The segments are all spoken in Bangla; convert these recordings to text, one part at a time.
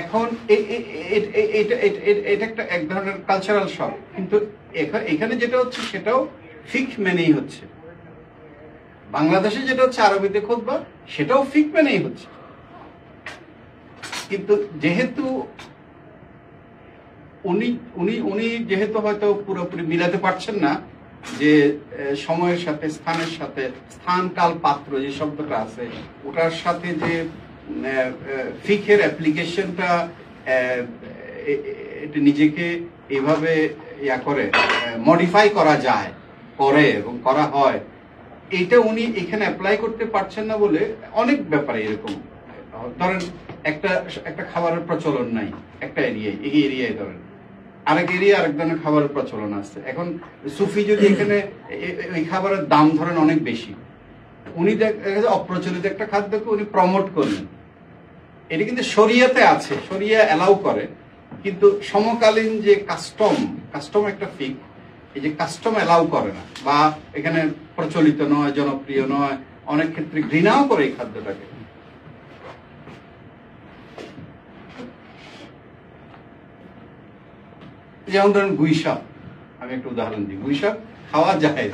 এখন এটা একটা এক ধরনের কালচারাল শক, কিন্তু এখানে যেটা হচ্ছে সেটাও ফিক মেনেই হচ্ছে। বাংলাদেশে যেটা হচ্ছে আরবিতে খুতবা, সেটাও ফিক মেনেই হচ্ছে। কিন্তু যেহেতু উনি যেহেতু হয়তো পুরোপুরি মিলাতে পারছেন না যে সময়ের সাথে স্থানের সাথে, স্থান কাল পাত্র যে শব্দটা আছে ওটার সাথে যে ফিকের অ্যাপ্লিকেশনটা এটা নিজেকে এভাবে করে মডিফাই করা যায়, করে এবং করা হয়, এটা উনি এখানে অ্যাপ্লাই করতে পারছেন না বলে অনেক ব্যাপারে এরকম। ধরেন একটা খাবারের প্রচলন নাই একটা এরিয়ায়, এই এরিয়ায় ধরেন আরেক এরিয়া আরেক ধরনের খাবারের প্রচলন আছে। এখন সুফি যদি এখানে ওই খাবারের দাম ধরেন অনেক বেশি, উনি অপ্রচলিত একটা খাদ্যকে উনি প্রমোট করলেন, এটা কিন্তু শরিয়াতে আছে, শরিয়া অ্যালাউ করে, কিন্তু সমকালীন যে কাস্টম একটা ফিক, এই যে কাস্টম অ্যালাউ করে না বা এখানে প্রচলিত নয়, জনপ্রিয় নয়, অনেক ক্ষেত্রে ঘৃণাও করে এই খাদ্যটাকে। যেমন ধরেন গুইসাপ, আমি একটা উদাহরণ দিই, গুইসাপ খাওয়া যায়।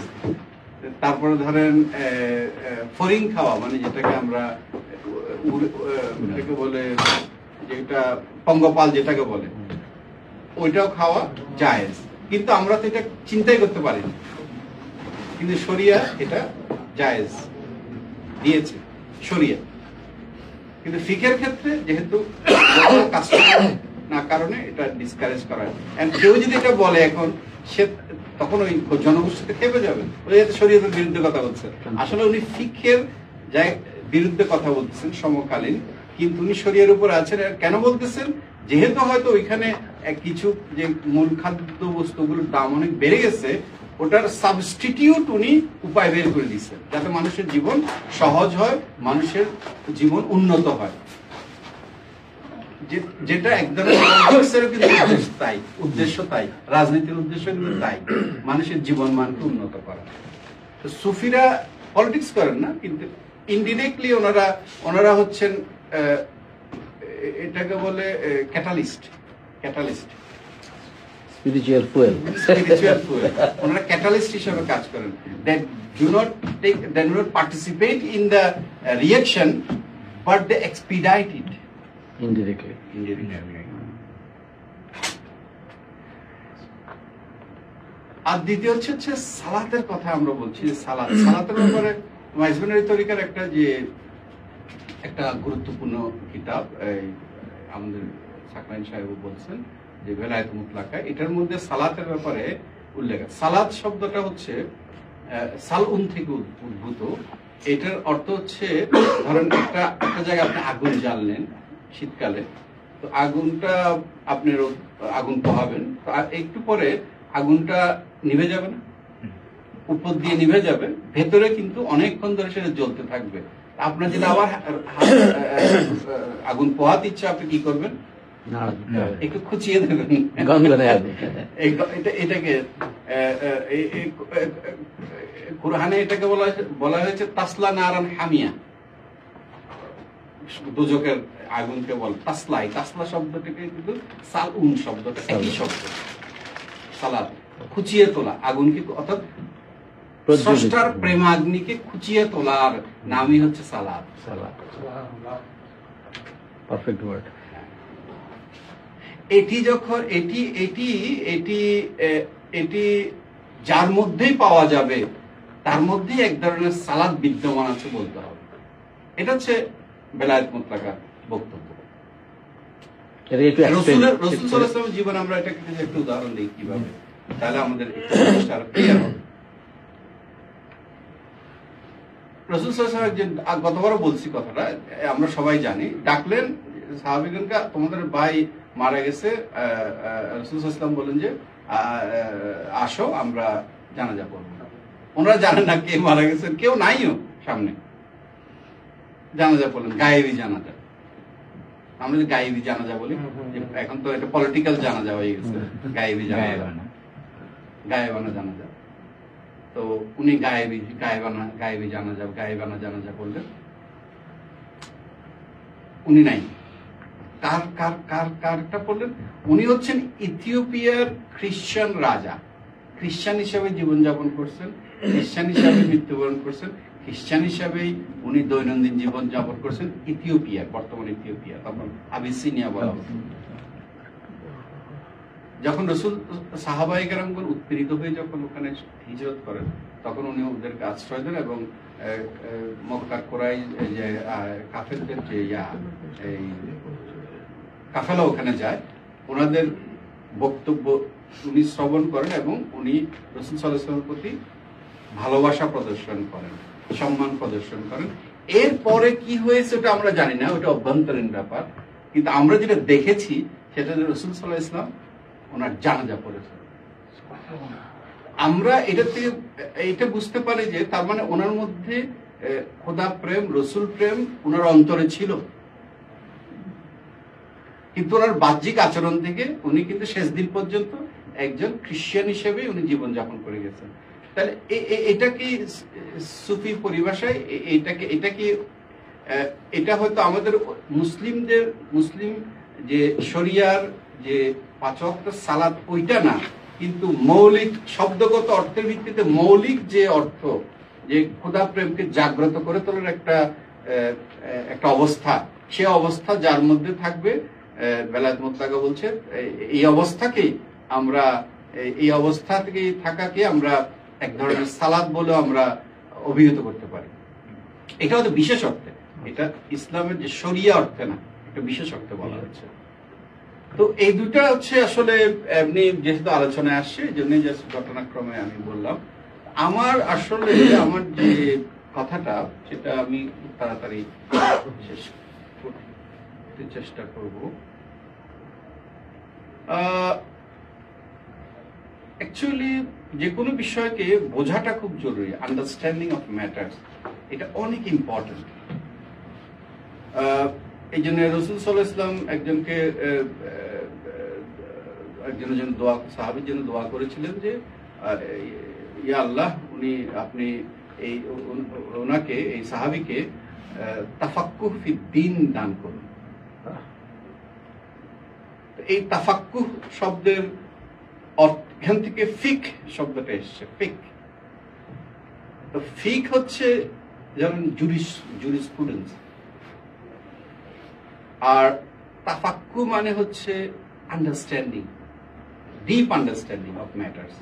তারপরে ধরেন ফরিং খাওয়া, মানে যেটাকে আমরা বলে, যেটা পঙ্গপাল যেটাকে বলে, ওইটাও খাওয়া জায়েজ, কিন্তু আমরা তো এটা চিন্তাই করতে পারি না, কিন্তু শরিয়া এটা জায়েজ দিয়েছে শরিয়া। কিন্তু ফিকের ক্ষেত্রে যেহেতু না কারণে এটা ডিসকারেজ করা হয়। কেউ যদি এটা বলে এখন, সে তখন ওই জনগোষ্ঠীতে খেপে যাবে, ওই শরীয়তের বিরুদ্ধে কথা বলছে। আসলে উনি ফিকের বিরুদ্ধে কথা বলতেছেন সমকালীন, কিন্তু উনি শরিয়ার উপর আছেন। কেন বলতেছেন? যেহেতু হয়তো ওইখানে কিছু যে মূল খাদ্য বস্তুগুলোর দাম অনেক বেড়ে গেছে, ওটার সাবস্টিটিউট উনি উপায় বের করে দিচ্ছেন যাতে মানুষের জীবন সহজ হয়, মানুষের জীবন উন্নত হয়, যেটা একদম উদ্দেশ্য তাই, রাজনীতির উদ্দেশ্য কিন্তু তাই, মানুষের জীবন মানকে উন্নত করা। তো সুফিরা পলিটিক্স করেন না, কিন্তু ইনডিরেক্টলি ওনারা হচ্ছেন এটাকে বলে ক্যাটালিস্ট স্পিরিচুয়াল ফুয়েল। ওনারা ক্যাটালিস্ট হিসেবে কাজ করেন। They do not participate in the reaction, but they expedite it indirectly. আর দ্বিতীয় হচ্ছে সালাতের কথা আমরা বলছি। সালাতের ব্যাপারে মাইজবানি তরিকার একটা গুরুত্বপূর্ণ কিতাব, আমাদের সাকলাইন সাহেব বলছেন যে বেলায়েত মুতলাকা, এটার মধ্যে সালাতের ব্যাপারে উল্লেখ আছে। সালাত শব্দটা হচ্ছে সালউন থেকে উদ্ভূত। এটার অর্থ হচ্ছে, ধরেন একটা জায়গায় আপনি আগুন জ্বাললেন শীতকালে, তো আগুনটা আপনি আগুন পোহাবেন, তো একটু পরে আগুনটা নিভে যাবে না, উপর দিয়ে নিভে যাবে, ভেতরে কিন্তু অনেকক্ষণ ধরে সেটা জ্বলতে থাকবে। আপনার যদি আবার আগুন পোহাতে ইচ্ছা, আপনি কি করবেন? একটু খুঁচিয়ে দেবেন। এটাকে কুরআনে এটাকে বলা হয়েছে তাসলা নারান হামিয়া, দোজখের আগুনকে বলে তাসলা। এই তাসলা শব্দটাকে কিন্তু সালউন শব্দটা একই শব্দ। সালাত খুঁচিয়ে তোলা আগুনকে, অর্থাৎ স্রষ্টার প্রেমাগ্নিকে খুঁচিয়ে তোলার নামই হচ্ছে সালাত। Perfect word. এটি যখন এটি যার মধ্যেই পাওয়া যাবে, তার মধ্যেই এক ধরনের সালাত বিদ্যমান আছে বলতে হবে। এটা হচ্ছে বেলায়েত মুতলাকার বক্তব্য। রাসূল সাল্লাল্লাহু আলাইহি ওয়াসাল্লামের জীবন আমরা এটাকে একটু উদাহরণ দিই কিভাবে, তাহলে আমাদের ক্লিয়ার হবে। রাসূল সাল্লাল্লাহু আলাইহি ওয়াসাল্লাম গতবারও বলছি কথাটা, আমরা সবাই জানি, ডাকলেন সাহাবীগণকে, তোমাদের ভাই মারা গেছে। রাসূল সাল্লাল্লাহু আলাইহি ওয়াসাল্লাম বলেন যে আসো আমরা জানাজা পড়ব। ওনারা জানেন না কে মারা গেছেন, কেউ নাইও সামনে। জানাজা পড়লেন, গায়েবী জানাজা। আমরা যে গায়েবী জানাজা বলি, এখন তো এটা পলিটিক্যাল জানাজা হয়ে গেছে, গায়েবী জানাজা, গায়েবানা জানাজা। তো উনি গায়েবী জানাজা করলেন, উনি নাই। কারটা বললেন, উনি হচ্ছেন ইথিওপিয়ার খ্রিস্টান রাজা, খ্রিস্টান হিসাবে জীবনযাপন করছেন, খ্রিস্টান হিসাবে মৃত্যুবরণ করছেন, খ্রিস্টান হিসাবেই উনি দৈনন্দিন জীবন যাপন করছেন ইথিওপিয়া, বর্তমান ইথিওপিয়া, তখন আবিসিনিয়া বলা হতো। যখন রসুল সাহাবায়ে কেরামগণ উৎপীড়িত হয়ে যখন ওখানে হিজরত করেন, তখন উনি ওদেরকে আশ্রয় দেন এবং মক্কার কোরাই যে কাফেরদের যে এই কাফেলা ওখানে যায়, ওনাদের বক্তব্য উনি শ্রবণ করেন এবং উনি রাসূল সাল্লাল্লাহু আলাইহি ওয়াসাল্লামের প্রতি ভালোবাসা প্রদর্শন করেন, সম্মান প্রদর্শন করেন। এরপরে কি হয়েছে ওটা আমরা জানি না, ওটা অভ্যন্তরীণ ব্যাপার। কিন্তু আমরা যেটা দেখেছি সেটা রাসূল সাল্লাল্লাহু আলাইহি ওয়াসাল্লাম ওনার জানাজা পড়েছেন। আমরা এটা থেকে এটা বুঝতে পারি যে তার মানে ওনার মধ্যে খোদা প্রেম, রসুল প্রেম ওনার অন্তরে ছিল, কিন্তু ওনার বাহ্যিক আচরণ থেকে উনি কিন্তু শেষ দিন পর্যন্ত একজন খ্রিস্টান হিসেবে উনি জীবনযাপন করে গেছেন। তাহলে এটা কি সুফির পরিভাষায় এটা হয়তো আমাদের মুসলিম যে শরিয়ার যে 5 ওয়াক্ত সালাত ওইটা না, কিন্তু মৌলিক শব্দগত অর্থের ভিত্তিতে মৌলিক যে অর্থ, যে খোদা প্রেমকে জাগ্রত করে তোলার একটা অবস্থা, সে অবস্থা যার মধ্যে থাকবে, বেলায়েত মুতলাকা বলছে এই অবস্থাকেই আমরা, এই অবস্থা থেকে থাকাকে আমরা এক ধরনের সালাত বলে আমরা অভিহিত করতে পারি। এটা হয়তো বিশেষ অর্থে, এটা ইসলামের যে শরিয়া অর্থে না, এটা বিশেষ অর্থে বলা হচ্ছে। তো এই দুটা হচ্ছে আসলে এমনি যেহেতু আলোচনায় আসছে, এই জন্যই জাস্ট ঘটনাক্রমে আমি বললাম। আমার যে কথাটা সেটা আমি তাড়াতাড়ি শেষ করতে চেষ্টা করব। অ্যাকচুয়ালি যে কোনো বিষয়কে বোঝাটা খুব জরুরি, আন্ডারস্ট্যান্ডিং অফ ম্যাটার্স, এটা অনেক ইম্পর্টেন্ট। এই জন্য রাসূল সাল্লাল্লাহু আলাইহি ওয়াসাল্লাম একজনের জন্য সাহাবীর জন্য দোয়া করেছিলেন যে ইয়া আল্লাহ, আপনি ওনাকে, এই সাহাবীকে তাফাক্কুহ ফিদ দ্বীন দান করুন। এই তাফাক্কুহ শব্দের এখান থেকে ফিক শব্দটা এসছে, ফিক। তো ফিক হচ্ছে যেমন জুরিসপ্রুডেন্স, আর তাফাক্কু মানে হচ্ছে understanding, deep understanding of matters,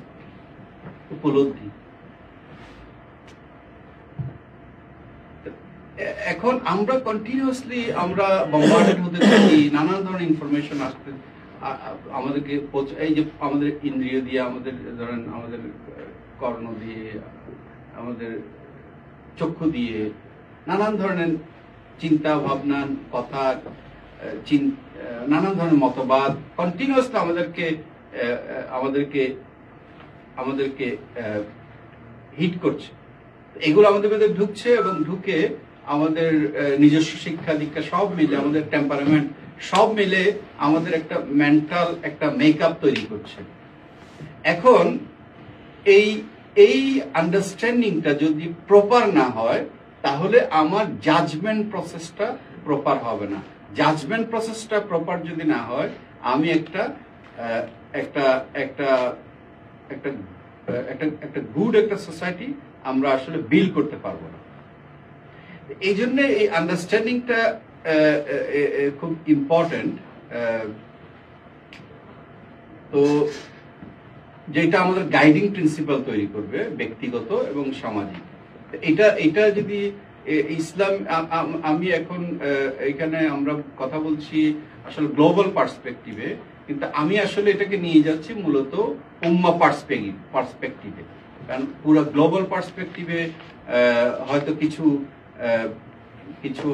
উপলব্ধি। এখন আমরা কন্টিনিউয়াসলি আমরা বম্বার্ডেড হতে থাকি, নানান ধরনের ইনফরমেশন আসতে আমাদেরকে, এই যে আমাদের ইন্দ্রিয় দিয়ে, আমাদের ধরেন আমাদের কর্ণ দিয়ে, আমাদের চক্ষু দিয়ে, নানান ধরনের চিন্তা ভাবনা, কথা, নানান ধরনের মতবাদ কন্টিনিউয়াসলি আমাদেরকে হিট করছে। এগুলো আমাদের মধ্যে ঢুকছে এবং ঢুকে আমাদের নিজস্ব শিক্ষা দীক্ষা সব মিলে, আমাদের টেম্পারামেন্ট সব মিলে আমাদের একটা মেন্টাল একটা মেকআপ তৈরি করছে। এখন এই আন্ডারস্ট্যান্ডিংটা যদি প্রপার না হয়, তাহলে আমার জাজমেন্ট প্রসেসটা প্রপার হবে না। জাজমেন্ট প্রসেসটা প্রপার যদি না হয়, আমি একটা গুড একটা সোসাইটি আমরা আসলে বিল্ড করতে পারবো না। এই জন্য এই আন্ডারস্ট্যান্ডিংটা খুব ইম্পর্টেন্ট। তো যেটা আমাদের গাইডিং প্রিন্সিপাল তৈরি করবে ব্যক্তিগত এবং সামাজিক। এটা যদি ইসলাম, আমি এখন এখানে আমরা কথা বলছি আসলে গ্লোবাল পার্সপেক্টিভে, কিন্তু আমি আসলে এটাকে নিয়ে যাচ্ছি মূলত উম্মাহ পার্সপেক্টিভে। কারণ পুরো গ্লোবাল পার্সপেক্টিভে হয়তো কিছু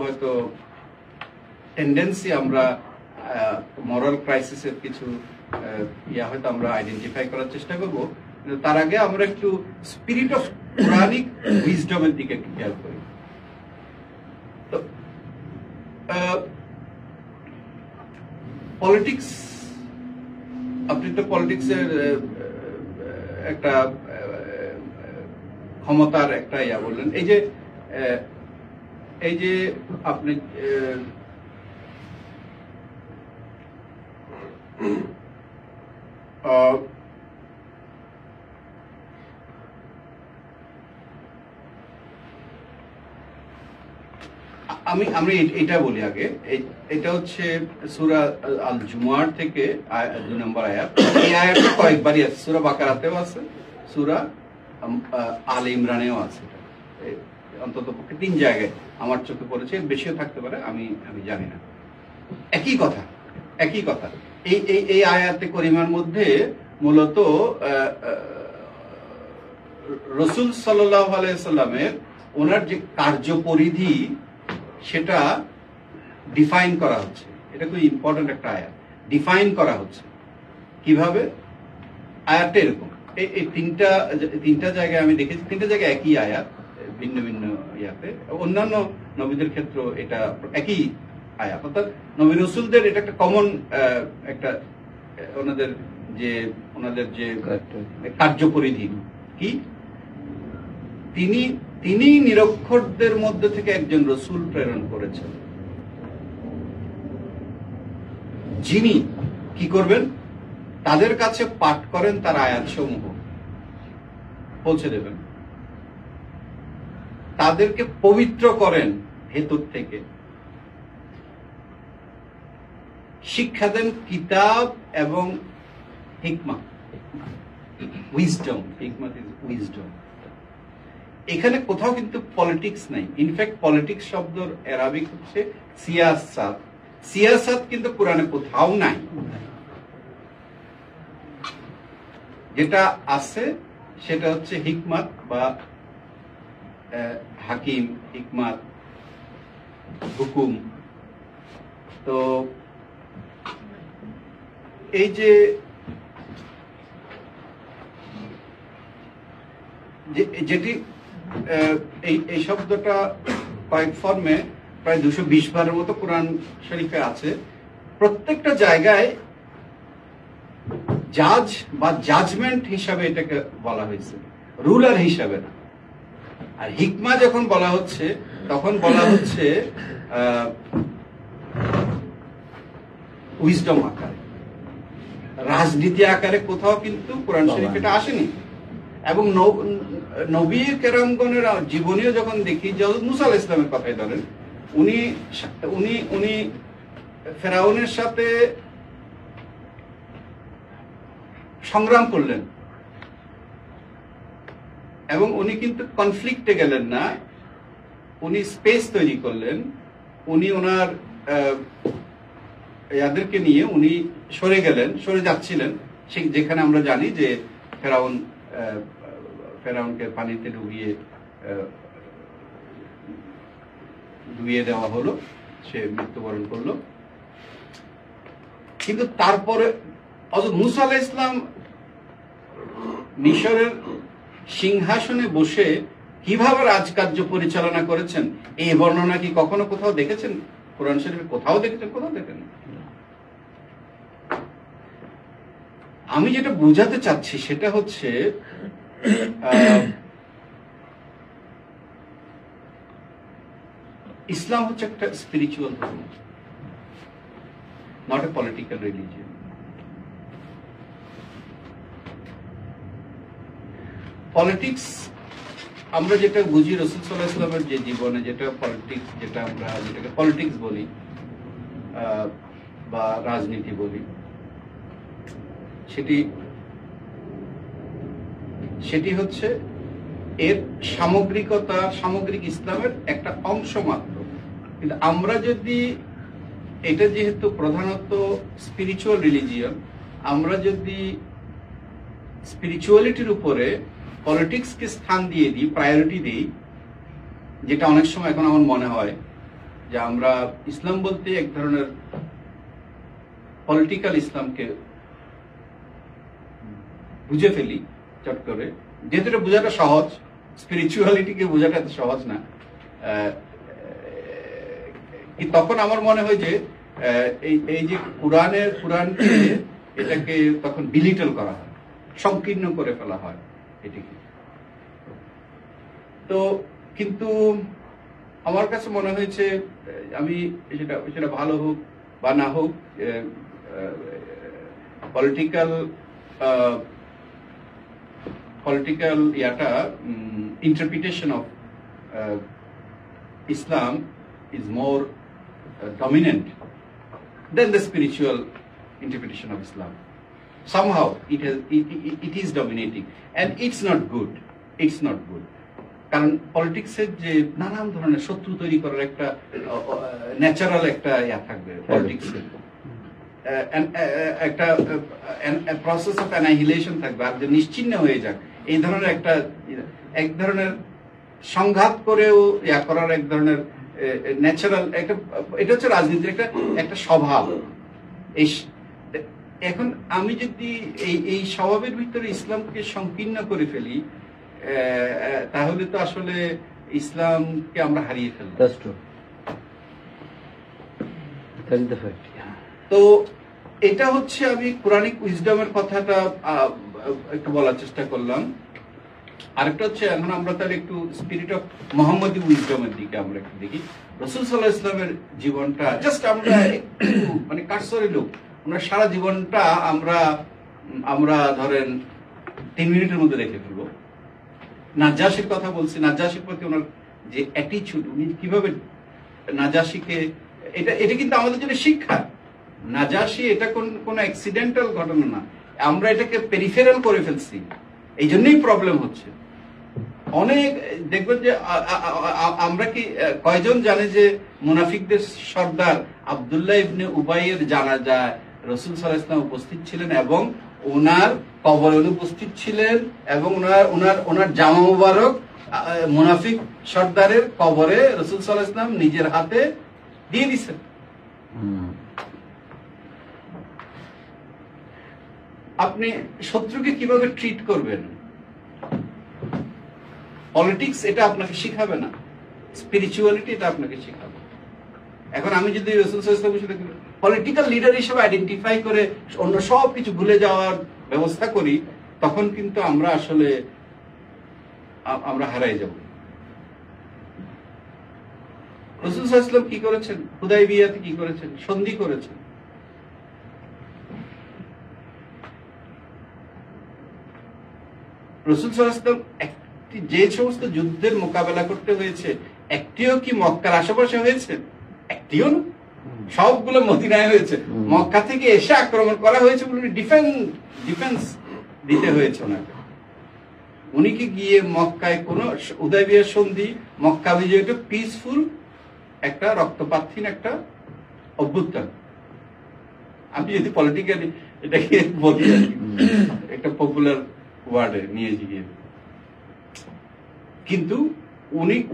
হয়তো টেন্ডেন্সি আমরা মরাল ক্রাইসিসের কিছু হয়তো আমরা আইডেন্টিফাই করার চেষ্টা করব, কিন্তু তার আগে আমরা একটু স্পিরিট অফ কোরআনিক উইজডমের দিকে একটু খেয়াল করি। তো পলিটিক্স, আপনি তো পলিটিক্সের একটা ক্ষমতার একটা বললেন, এই যে আপনি আমি এটা বলি আগে, এটা হচ্ছে সূরা আল জুমার থেকে 2 নম্বর আয়াত। এই আয়াতটা কয়েকবারই আছে, সূরা বাকারাতেও আছে, সূরা আল ইমরানেও আছে, অন্তত পক্ষে 3 জায়গায় আমার চোখে পড়েছে, বেশিও থাকতে পারে, আমি জানি না। একই কথা। এই আয়াতে করিমার মধ্যে মূলত রাসূল সাল্লাল্লাহু আলাইহি সাল্লামের ওনার যে কার্যপরিধি সেটা ডিফাইন করা হচ্ছে। এটা খুব ইম্পর্টেন্ট একটা আয়াত, ডিফাইন করা হচ্ছে কিভাবে। আয়াতটা এরকম, এই তিনটা জায়গায় আমি দেখেছি, 3টা জায়গায় একই আয়াত, ভিন্ন ভিন্ন ইয়াতে। অন্যান্য নবীদের ক্ষেত্রে এটা একই আয়াত, অর্থাৎ নবী রাসূলদের এটা একটা কমন একটা ওনাদের যে কার্যপরিধি কি, তিনি নিরক্ষরদের মধ্যে থেকে একজন রাসূল প্রেরণ করেছেন, যিনি কি করবেন, তাদের কাছে পাঠ করেন তার আয়াতসমূহ, পৌঁছে দেবেন, তাদেরকে পবিত্র করেন ভেতর থেকে, শিক্ষা দেন কিতাব এবং হিকমা, উইজডম। হিকমত ইজ উইজডম। এখানে কোথাও কিন্তু পলিটিক্স নাই। ইনফ্যাক্ট পলিটিক্স শব্দের আরবিক হচ্ছে সিয়াসাত। সিয়াসাত কিন্তু কোরআনে কোথাও নাই। যেটা আছে সেটা হচ্ছে হিকমত বা হাকিম, হিকমত, হুকুম। তো এই যে যেটি এই শব্দটা কয়েক ফর্মে প্রায় 220 বারের মতো কোরআন শরীফে আছে। প্রত্যেকটা জায়গায় জাজ বা জাজমেন্ট হিসাবে এটাকে বলা হয়েছে, রুলার হিসাবে না। আর হিকমা যখন বলা হচ্ছে তখন বলা হচ্ছে উইজডম আকারে, রাজনীতি আকারে কোথাও কিন্তু কোরআন শরীফ এটা আসেনি। এবং নবী কেরামগণের জীবনীও যখন দেখি, মুসা আলাইহিস সালামের কথাই ধরেন, উনি ফেরাউনের সাথে সংগ্রাম করলেন এবং উনি কিন্তু কনফ্লিক্টে গেলেন না, উনি স্পেস তৈরি করলেন। উনি ওনার ইয়াদেরকে নিয়ে উনি সরে যাচ্ছিলেন, যেখানে আমরা জানি যে ফেরাউনকে পানিতে ডুবিয়ে দেওয়া হলো, সে মৃত্যুবরণ করলো। কিন্তু তারপরে হযরত মুসা আলাইহিস সালাম মিশরের সিংহাসনে বসে কিভাবে রাজকার্য পরিচালনা করেছেন, এই বর্ণনা কি কখনো কোথাও দেখেছেন? কোরআন শরীফে কোথাও দেখেছেন? কোথাও দেখেন। আমি যেটা বোঝাতে চাচ্ছি সেটা হচ্ছে ইসলাম হচ্ছে একটা স্পিরিচুয়াল ধর্ম, not a political religion. Politics আমরা যেটা বুঝি রাসূল সাল্লাল্লাহু আলাইহি ওয়াসাল্লামের যে জীবনে, যেটাকে পলিটিক্স বলি বা রাজনীতি বলি, সেটি হচ্ছে এর সামগ্রিক ইসলামের একটা অংশ মাত্র। কিন্তু আমরা যদি এটা যেহেতু প্রধানত স্পিরিচুয়াল রিলিজিয়ন, আমরা যদি স্পিরিচুয়ালিটির উপরে পলিটিক্সকে স্থান দিয়ে দিই, প্রায়োরিটি দিই, যেটা অনেক সময় এখন আমার মনে হয় যে আমরা ইসলাম বলতে এক ধরনের পলিটিক্যাল ইসলামকে বুঝে ফেলি চট করে, যেহেতু এটা বোঝাটা সহজ, স্পিরিচুয়ালিটিকে বোঝাটা এত সহজ না। তখন আমার মনে হয় যে এই যে কোরআনকে এটাকে তখন বিলিটল করা হয়, সংকীর্ণ করে ফেলা হয় এটিকে। তো কিন্তু আমার কাছে মনে হয়েছে, আমি সেটা ভালো হোক বা না হোক, political interpretation of Islam is more dominant than the spiritual interpretation of Islam. Somehow it is dominating, and it's not good. কারণ পলিটিক্সের যে নানান ধরনের শত্রু তৈরি করার একটা ন্যাচারাল একটা থাকবে পলিটিক্সের, একটা প্রসেস অফ অ্যানাহিলেশন থাকবে, আর যে নিশ্চিহ্ন হয়ে যাক এই ধরনের এক ধরনের সংঘাত করেও করার এক ধরনের ন্যাচারাল একটা, এটা হচ্ছে রাজনীতির একটা স্বভাব। এখন আমি যদি এই স্বভাবের ভিতরে ইসলামকে সংকীর্ণ করে ফেলি, তাহলে তো আসলে ইসলামকে আমরা হারিয়ে ফেলব। তো এটা হচ্ছে আমি কোরআনিক উইজডমের কথাটা একটু বলার চেষ্টা করলাম। আরেকটা হচ্ছে এখন আমরা তাহলে একটু স্পিরিট অফ মোহাম্মদী উইজডমের দিকে আমরা একটু দেখি। রাসূল সাল্লাল্লাহু আলাইহি ওয়াসাল্লামের জীবনটা জাস্ট আমরা একটু মানে কারসরি লোক, ওনার সারা জীবনটা আমরা ধরেন 3 মিনিটের মধ্যে দেখে ফেলবো। নাজ্জাশীর কথা বলছি, নাজ্জাশীর প্রতি ওনার যে অ্যাটিটিউড, উনি কিভাবে নাজ্জাশীকে, এটা কিন্তু আমাদের জন্য শিক্ষা। নাজ্জাশী এটা কোন অ্যাক্সিডেন্টাল ঘটনা না, আমরা এটাকে পেরিফেরাল করে ফেলছি, এই জন্যই প্রবলেম হচ্ছে। অনেক দেখবেন যে আমরা কি কয়জন জানে যে মুনাফিকদের সর্দার আব্দুল্লাহ ইবনে উবাইয়ের জানাজায় রাসূল সাল্লাল্লাহু আলাইহি ওয়াসাল্লাম উপস্থিত ছিলেন এবং ওনার কবরে উপস্থিত ছিলেন এবং ওনার জামা মুবারক মুনাফিক সর্দারের কবরে রাসূল সাল্লাল্লাহু আলাইহি ওয়াসাল্লাম নিজের হাতে দিয়ে দিয়েছেন। আপনি শত্রুকে কিভাবে ট্রিট করবেন, পলিটিক্স এটা আপনাকে শিখাবে না, স্পিরিচুয়ালিটি এটা আপনাকে শিখাবে। এখন আমি যদি রাসূল সাল্লাল্লাহু আলাইহি ওয়াসাল্লাম পলিটিক্যাল লিডার হিসেবে আইডেন্টিফাই করে অন্য সব কিছু ভুলে যাওয়ার ব্যবস্থা করি, তখন কিন্তু আমরা আসলে হারাই যাব। রাসূল সাল্লাল্লাহু আলাইহি ওয়াসাল্লাম কি করেছেন? হুদায়বিয়াতে কি করেছেন? সন্ধি করেছেন। রাসূল সাল্লাল্লাহু আলাইহি ওয়াসাল্লাম যে সমস্ত যুদ্ধের মোকাবেলা করতে হয়েছে, একটিও কি মক্কার আশেপাশে হয়েছে? একটিও না, সবগুলো মদিনায় হয়েছে। মক্কা থেকে এসে আক্রমণ করা হয়েছে বলে ডিফেন্স দিতে হয়েছে ওনাকে। উনি কি গিয়ে মক্কায় কোন হুদায়বিয়ার সন্ধি, মক্কা বিজয় একটা পিসফুল একটা রক্তপাতহীন একটা অভ্যুত্থান। আমি যদি পলিটিক্যালি এটাকে বলি একটা পপুলার ওয়ার্ডে নিয়ে গিয়ে, কিন্তু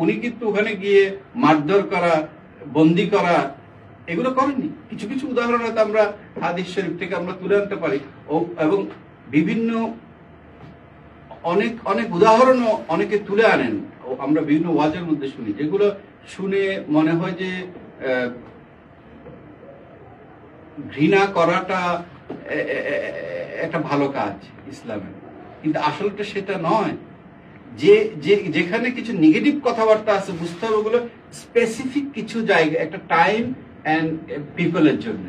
উনি কিন্তু ওখানে গিয়ে মারধর করা, বন্দি করা এগুলো করেননি। কিছু কিছু উদাহরণ হয়তো আমরা হাদিস শরীফ থেকে আমরা তুলে আনতে পারি, এবং বিভিন্ন অনেক উদাহরণও অনেকে তুলে আনেন, আমরা বিভিন্ন ওয়াজের মধ্যে শুনি, যেগুলো শুনে মনে হয় যে ঘৃণা করাটা একটা ভালো কাজ ইসলামের, কিন্তু আসলটা সেটা নয়। যেখানে কিছু নেগেটিভ কথাবার্তা আছে, বুঝতে হবে ওগুলো স্পেসিফিক কিছু জায়গা, একটা টাইম এন্ড পিপলের জন্য,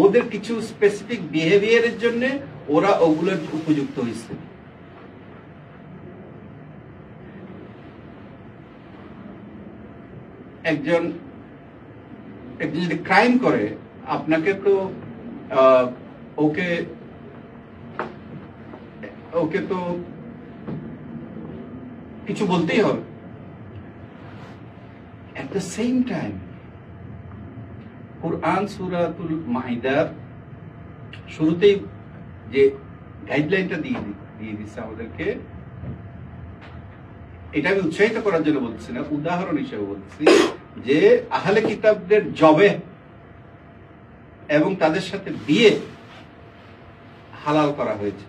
ওদের কিছু স্পেসিফিক বিহেভিয়ারের জন্য ওরা ওগুলোর উপযুক্ত হয়েছে। একজন যদি ক্রাইম করে, আপনাকে তো ওকে তো কিছু বলতেই হবে। এট দ্য সেম টাইম কুরআন সূরাতুল মাইদার শুরুতেই যে গাইডলাইনটা দিয়ে দিচ্ছে আমাদেরকে, এটা আমি উৎসাহিত করার জন্য বলছি না, উদাহরণ হিসেবে বলছি, যে আহলে কিতাবদের জবে এবং তাদের সাথে বিয়ে হালাল করা হয়েছে।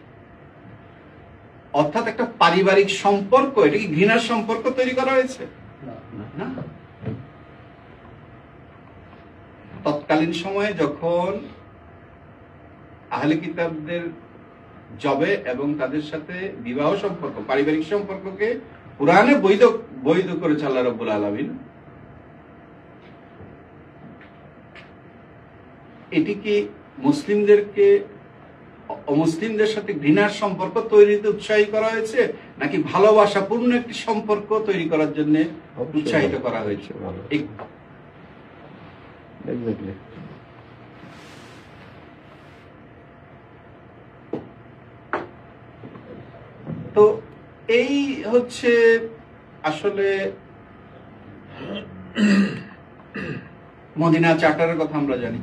অর্থাৎ একটা পারিবারিক সম্পর্ক, এটা কি ঘৃণার সম্পর্ক তৈরি করা হয়েছে? না। তৎকালীন সময়ে যখন আহলে কিতাবদের জবে এবং তাদের সাথে বিবাহ সম্পর্ক, পারিবারিক সম্পর্ককে কুরআনে বৈধ করেছে আল্লাহ রাব্বুল আলামিন, এটি কি মুসলিমদেরকে অমুসলিমদের সাথে ঘৃণার সম্পর্ক তৈরিতে উৎসাহী করা হয়েছে, নাকি ভালোবাসাপূর্ণ একটি সম্পর্ক তৈরি করার জন্য উৎসাহিত করা হয়েছে? এক্স্যাক্টলি। তো এই হচ্ছে আসলে মদিনা চার্টারের কথা আমরা জানি।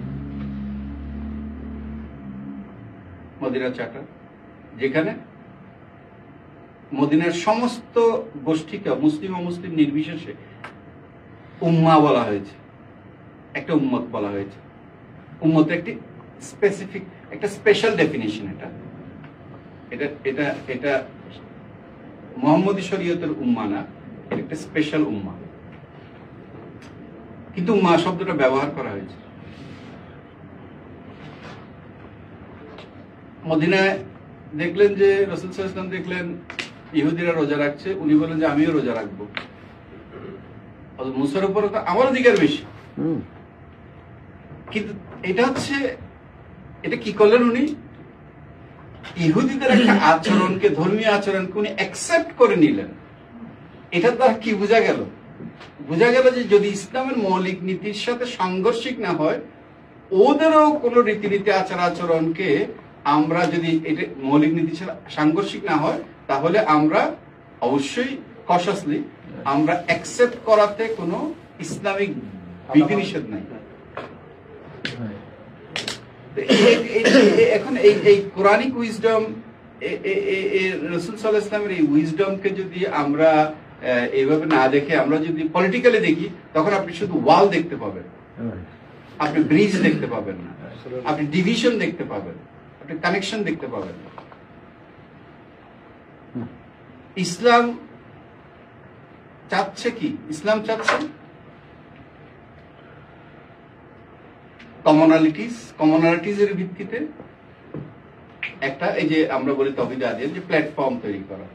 মদিনা চার্টার, যেখানে মদিনার সমস্ত গোষ্ঠীকে মুসলিম অমুসলিম নির্বিশেষে উম্মাহ বলা হয়েছে, একটা উম্মত বলা হয়েছে। উম্মতের একটি স্পেসিফিক, একটা স্পেশাল ডেফিনিশন। এটা এটা এটা মুহাম্মদী শরীয়তের উম্মাহ না, এটা একটা স্পেশাল উম্মাহ। কিন্তু উম্মাহ শব্দটা ব্যবহার করা হয়েছে। মদিনায় দেখলেন যে রাসূল সাল্লাল্লাহু আলাইহি ওয়াসাল্লাম দেখলেন ইহুদিরা রোজা রাখছে, উনি বলেন যে আমিও রোজা রাখবো। মুসার উপর তো আমার অধিকার বেশি। কিন্তু এটা হচ্ছে, এটা কি করলেন উনি? ইহুদিদের একটা আচরণকে, ধর্মীয় আচরণকে উনি অ্যাকসেপ্ট করে নিলেন। এটা দ্বারা কি বোঝা গেল? বোঝা গেল যে যদি ইসলামের মৌলিক নীতির সাথে সাংঘর্ষিক না হয়, ওদেরও কোন রীতিনীতি আচার আচরণকে আমরা যদি এটা মৌলিক নীতির সাথে সাংঘর্ষিক না হয়, তাহলে আমরা অবশ্যই কশাসলি আমরা অ্যাকসেপ্ট করাতে কোনো ইসলামিক বিধিনিষেধ নাই। এখন এই কোরআনিক উইজডম, রাসূল সাল্লাল্লাহু আলাইহি ওয়াসাল্লামের এই উইজডমকে যদি আমরা এইভাবে না দেখে আমরা যদি পলিটিক্যালি দেখি, তখন আপনি শুধু ওয়াল দেখতে পাবেন, আপনি ব্রিজ দেখতে পাবেন না, আপনি ডিভিশন দেখতে পাবেন, আপনি কানেকশন দেখতে পাবেন না। ইসলাম চাচ্ছে কি? ইসলাম চাচ্ছে কমনালিটিস এর ভিত্তিতে একটা, এই যে আমরা বলি তৌহিদ আদিয়ান, যে প্ল্যাটফর্ম তৈরি করা,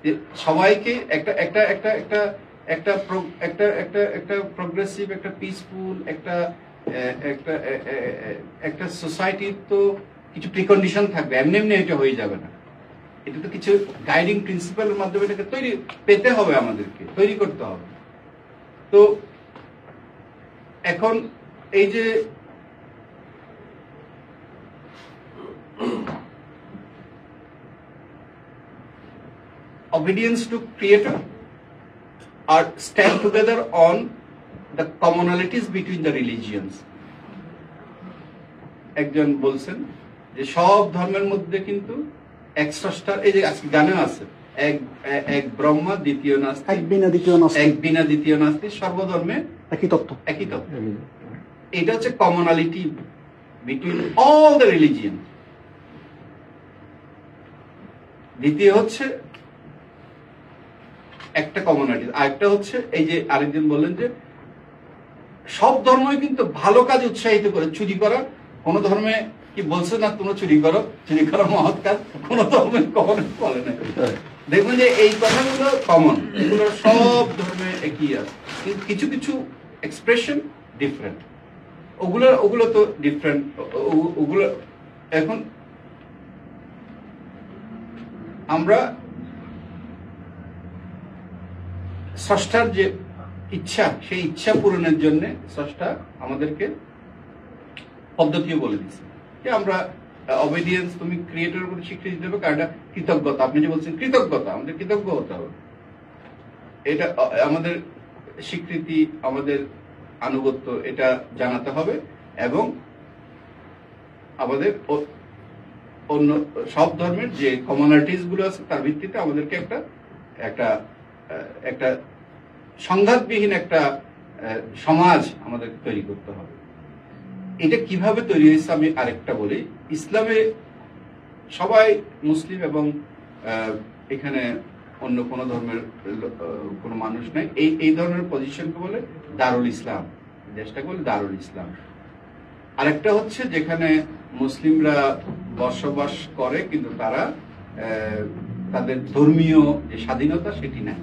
যে সবাইকে একটা একটা একটা একটা একটা একটা একটা একটা প্রগ্রেসিভ, একটা পিসফুল, একটা একটা একটা সোসাইটির তো কিছু প্রিকন্ডিশন থাকবে, এমনি এমনি এটা হয়ে যাবে না। এটা তো কিছু গাইডিং প্রিন্সিপালের মাধ্যমে এটাকে পেতে হবে, আমাদেরকে তৈরি করতে হবে। তো এখন এই যে obedience to creator or stand together on the commonalities between the religions. একজন বলছেন যে সব ধর্মের মধ্যে কিন্তু এক স্রষ্টার, এই যে আজকে গানে আছে, এক ব্রহ্মা দ্বিতীয় নাস্তি, এক বিনা দ্বিতীয় নাস্তি, সর্বধর্মে একই তত্ত্ব। এটা হচ্ছে commonality between all the religion. দ্বিতীয় হচ্ছে একটা কমনালিটি, আরেকটা হচ্ছে এই যে আরেকজন বললেন যে সব ধর্মই কিন্তু ভালো কাজ উৎসাহিত করে, চুরি করা কোন ধর্মে কি বলছে না তোমরা চুরি করো, চুরি করা মহৎ কাজ, কোন ধর্মে কখনো বলে না। দেখুন যে এই কথাগুলো কমন, এগুলো সব ধর্মে একই আছে, কিন্তু কিছু কিছু এক্সপ্রেশন ডিফারেন্ট। ওগুলো তো ডিফারেন্ট। ওগুলো এখন আমরা স্রষ্টার যে ইচ্ছা, সেই ইচ্ছা পূরণের জন্য স্রষ্টা আমাদেরকে পদ্ধতিও বলে দিচ্ছে যে আমরা অবিডিয়েন্স, তুমি ক্রিয়েটরের প্রতি স্বীকৃতি দেবে, কারণ এটা কৃতজ্ঞতা। আপনি যে বলছেন কৃতজ্ঞতা, আমাদের কৃতজ্ঞ হতে হবে, এটা আমাদের স্বীকৃতি, আমাদের আনুগত্য, এটা জানাতে হবে। এবং আমাদের অন্য সব ধর্মের যে কমনালিটিস গুলো আছে তার ভিত্তিতে আমাদেরকে একটা একটা একটা সংঘাতবিহীন একটা সমাজ আমাদের তৈরি করতে হবে। এটা কিভাবে তৈরি হয়েছে আমি আরেকটা বলি। ইসলামে সবাই মুসলিম এবং এখানে অন্য কোন ধর্মের কোন মানুষ নাই, এই ধরনের পজিশনকে বলে দারুল ইসলাম, দেশটাকে বলে দারুল ইসলাম। আরেকটা হচ্ছে যেখানে মুসলিমরা বসবাস করে কিন্তু তারা তাদের ধর্মীয় যে স্বাধীনতা সেটি নাই,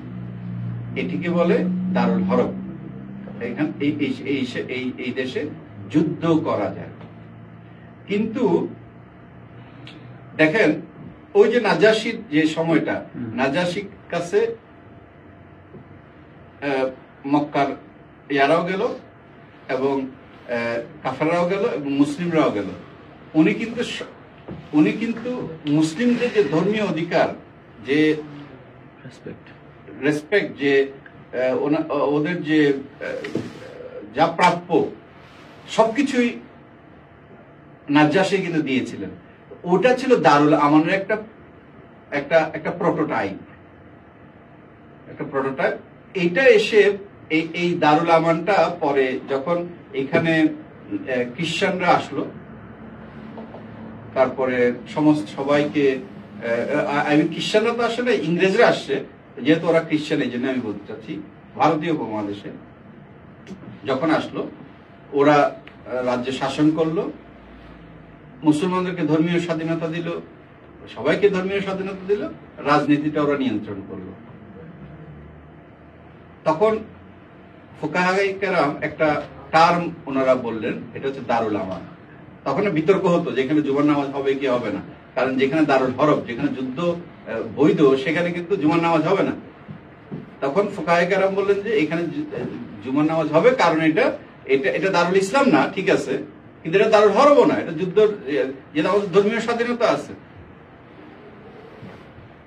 এটিকে বলে দারুল হরব। এখানে এই দেশে যুদ্ধ করা যায়, কিন্তু দেখেন ওই যে নাজাশির যে সময়টা, নাজাশির কাছে মক্কার ইয়ারাও গেল এবং কাফেররাও গেল এবং মুসলিমরাও গেল। উনি কিন্তু মুসলিমদের যে ধর্মীয় অধিকার, যে রেসপেক্ট, যে ওদের যে যা প্রাপ্য সবকিছুই নাজ্জাশী কিন্তু দিয়েছিলেন। ওটা ছিল দারুল আমানের একটা প্রোটোটাইপ, এইটা এসে এই দারুল আমানটা পরে যখন এখানে খ্রিস্টানরা আসলো, তারপরে সমস্ত সবাইকে খ্রিস্টানরা তো আসলে ইংরেজরা আসছে, যেহেতু ওরা খ্রিস্টান, এই জন্য আমি বলতে চাচ্ছি ভারতীয় উপমহাদেশে যখন আসলো, ওরা রাজ্যে শাসন করলো, মুসলমানদেরকে ধর্মীয় স্বাধীনতা দিল, সবাইকে ধর্মীয় স্বাধীনতা দিল, রাজনীতিটা ওরা নিয়ন্ত্রণ করলো। তখন ফুকাহায়ে কেরাম একটা টার্ম ওনারা বললেন, এটা হচ্ছে দারুল আমান। তখন বিতর্ক হতো যেখানে জুমার নামাজ হবে কি হবে না, কারণ যেখানে দারুল হরব, যেখানে যুদ্ধ বৈধ, সেখানে কিন্তু জুমার নামাজ হবে না। তখন ফুকাহায়ে কেরাম বললেন যে এখানে জুমার নামাজ হবে, কারণ এটা দারুল ইসলাম না, ঠিক আছে, কিন্তু এটা দারুল হরবও না, এটা যুদ্ধ, যেটা আমাদের ধর্মীয় স্বাধীনতা আছে,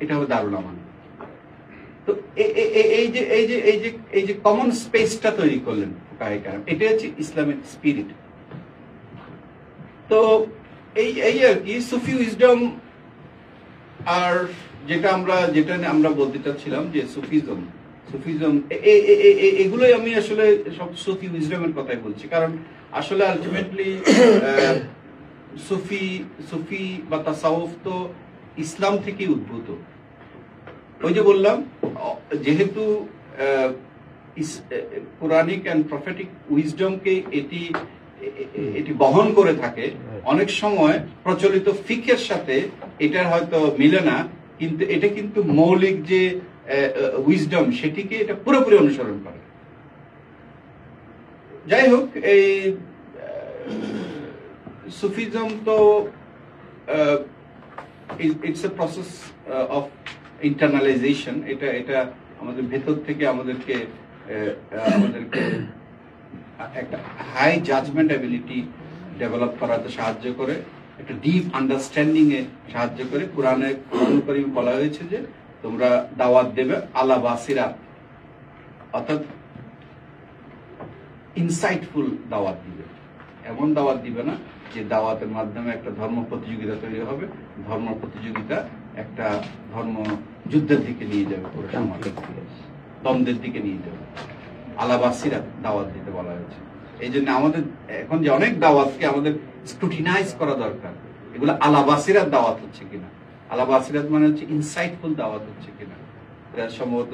এটা হবে দারুল আমান। তো এই যে কমন স্পেসটা তৈরি করলেন ফুকাহায়ে কেরাম, এটা হচ্ছে ইসলামিক স্পিরিট। তো এই আর কি সুফি উইজডম, আর যেটা আমরা বলতে চাচ্ছিলাম যে সুফিজম এগুলোই আমি আসলে সব সুফি উইজডমের কথাই বলছি, কারণ আসলে আলটিমেটলি সুফি বা তাসাউফ তো ইসলাম থেকেই উদ্ভূত। ওই যে বললাম, যেহেতু কোরআনিক এন্ড প্রফেটিক উইজডমকে এটি বহন করে থাকে, অনেক সময় প্রচলিত ফিকের সাথে এটার হয়তো মিলে না, কিন্তু এটা কিন্তু মৌলিক যে উইজডম সেটিকে এটা পুরোপুরি অনুসরণ করে। যাই হোক, এই সুফিজম তো it's a process of internalisation. এটা আমাদের ভেতর থেকে আমাদেরকে একটা হাই জাজমেন্ট অ্যাবিলিটি ডেভেলপ করাতে সাহায্য করে, একটা ডিপ আন্ডারস্ট্যান্ডিং এ সাহায্য করে। কোরআন কারীমে বলা হয়েছে যে তোমরা দাওয়াত দেবে আলা বাসিরাত, অর্থাৎ ইনসাইটফুল দাওয়াত দিবে। এমন দাওয়াত দিবে না যে দাওয়াতের মাধ্যমে একটা ধর্ম প্রতিযোগিতা তৈরি হবে, ধর্ম প্রতিযোগিতা একটা ধর্ম যুদ্ধের দিকে নিয়ে যাবে, পুরো সমাজের দ্বন্দ্বের দিকে নিয়ে যাবে। আলাবাসিরা দাওয়াত দিতে বলা হয়েছে। এই জন্য আমাদের এখন যে অনেক দাওয়াতকে আমাদের স্ক্রুটিনাইজ করা দরকার, এগুলো আলাবাসিরাত দাওয়াত হচ্ছে কিনা, আলাবাসিরাত মানে হচ্ছে ইনসাইটফুল দাওয়াত হচ্ছে কিনা। সম্ভবত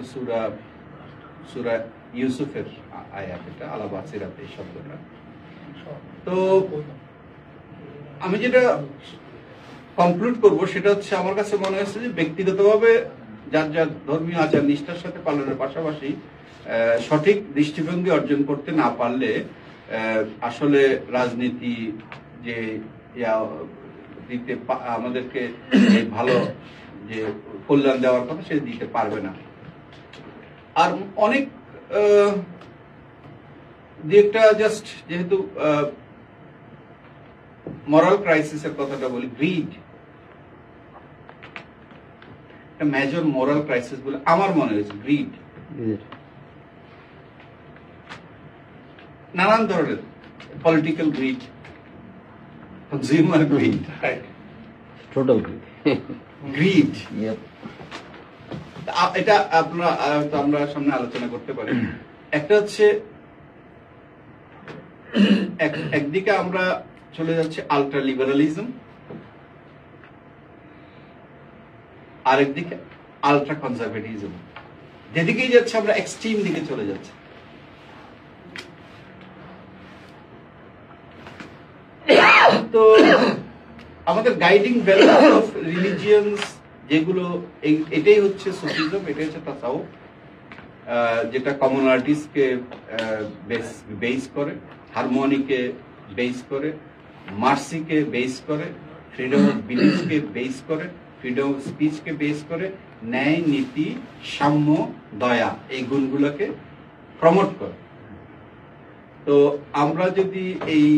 সূরা ইউসুফের আয়াত এটা, আলাবাসিরাত এই শব্দটা। তো আমি যেটা কনক্লুড করব সেটা হচ্ছে, আমার কাছে মনে হচ্ছে যে ব্যক্তিগতভাবে যার যার ধর্মীয় আচার নিষ্ঠার সাথে পালনের পাশাপাশি সঠিক দৃষ্টিভঙ্গি অর্জন করতে না পারলে আসলে রাজনীতি যে দিতে আমাদেরকে ভালো যে কল্যাণ দেওয়ার কথা সে দিতে পারবে না। আর অনেক একটা জাস্ট যেহেতু মরাল ক্রাইসিসের কথাটা বলি, গ্রিড একটা মেজর মোরাল ক্রাইসিস বলে আমার মনে হয়েছে। গ্রিড নানান ধরনের, political grid, consumer grid, total grid. এটা আমরা সামনে আলোচনা করতে পারি। একটা হচ্ছে একদিকে আমরা চলে যাচ্ছে আলট্রা লিবারালিজম, আরেকদিকে আলট্রা কনজারভেটিজম। যেদিকেই যাচ্ছে আমরা এক্সট্রিম দিকে চলে যাচ্ছে। তো আমাদের গাইডিং ভ্যালুস অফ রিলিজিয়ন্স যেগুলো, এটাই হচ্ছে সুফিজম, এটাই হচ্ছে তাসাউফ, যেটা কমিউনিটিসকে বেস করে, হারমোনিকে বেস করে, মার্সিকে বেস করে, ফ্রিডম অফ বিলিফকে বেস করে, ফ্রিডম অফ স্পিচকে বেস করে, ন্যায়, নীতি, সাম্য, দয়া এই গুণগুলোকে প্রমোট করে। তো আমরা যদি এই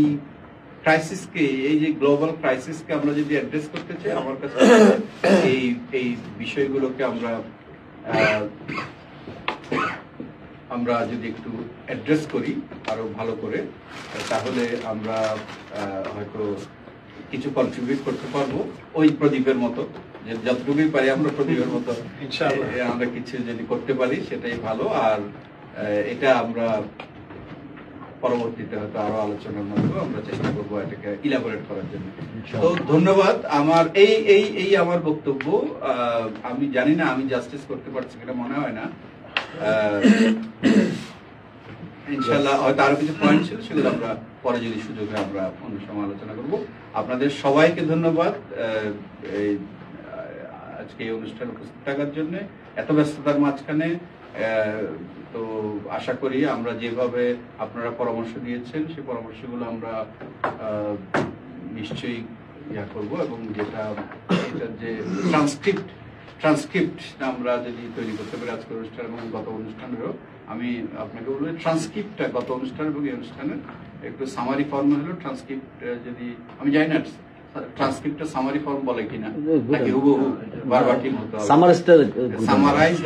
ক্রাইসিসকে, এই যে গ্লোবাল ক্রাইসিসকে আমরা যদি অ্যাড্রেস করতে চাই, আমার কাছে এই বিষয়গুলোকে আমরা যদি একটু অ্যাড্রেস করি আরো ভালো করে, তাহলে আমরা হয়তো কিছু কন্ট্রিবিউট করতে পারবো ওই প্রদীপের মতো, যে যতটুকুই পারি আমরা প্রদীপের মতো আমরা কিছু যদি করতে পারি সেটাই ভালো। আর এটা আমরা পরবর্তীতে হয়তো আরো আলোচনার মধ্যে আমরা চেষ্টা করবো এটাকে ইলাবোরেট করার জন্য। তো ধন্যবাদ। আমার এই আমার বক্তব্য। আমি জানি না আমি জাস্টিস করতে পারছি কিনা, মনে হয় না। ইনশাআল্লাহ হয়তো আরো কিছু পয়েন্ট ছিল, সেগুলো আমরা পরে যদি সুযোগ হয় আমরা অন্য সময় আলোচনা করব। আপনাদের সবাইকে ধন্যবাদ আজকে এই অনুষ্ঠানে উপস্থিত থাকার জন্য, এত ব্যস্ততার মাঝখানে। তো আশা করি আমরা যেভাবে আপনারা পরামর্শ দিয়েছেন সেই পরামর্শগুলো আমরা নিশ্চয়ই করব, এবং এটার যে ট্রান্সক্রিপ্ট আমরা যদি তৈরি করতে পারি আজকের অনুষ্ঠান এবং গত অনুষ্ঠানেরও, আমি আপনাকে বলবো ট্রান্সক্রিপ্টটা গত অনুষ্ঠান এবং এই অনুষ্ঠানের একটু সামারি ফর্মে হলো ট্রান্সক্রিপ্ট, যদি আমি জানি না ট্রান্সক্রিপ্টটা সামারি ফর্ম বলে কিনা, নাকি হুবহু ভার্বাটিম হতে হবে, summarise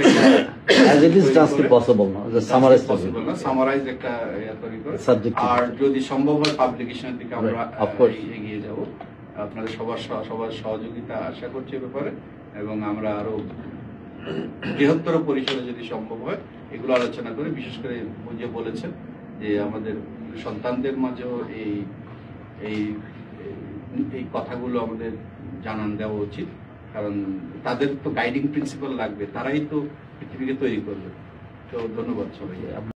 as it is transcript possible না, যে সামারাইজ পসিবল না, সামারাইজ একটা তৈরি করে। আর যদি সম্ভব হয় পাবলিকেশনের দিকে আমরা এগিয়ে যাব। আপনাদের সবার সহযোগিতা আশা করছি এ ব্যাপারে, এবং আমরা আরো বৃহত্তর পরিসরে যদি সম্ভব হয় এগুলো আলোচনা করে, বিশেষ করে যে বলেছেন যে আমাদের সন্তানদের মাঝেও এই কথাগুলো আমাদের জানান দেওয়া উচিত, কারণ তাদের তো গাইডিং প্রিন্সিপাল লাগবে, তারাই তো পৃথিবীকে তৈরি করবে। তো ধন্যবাদ সবাইকে।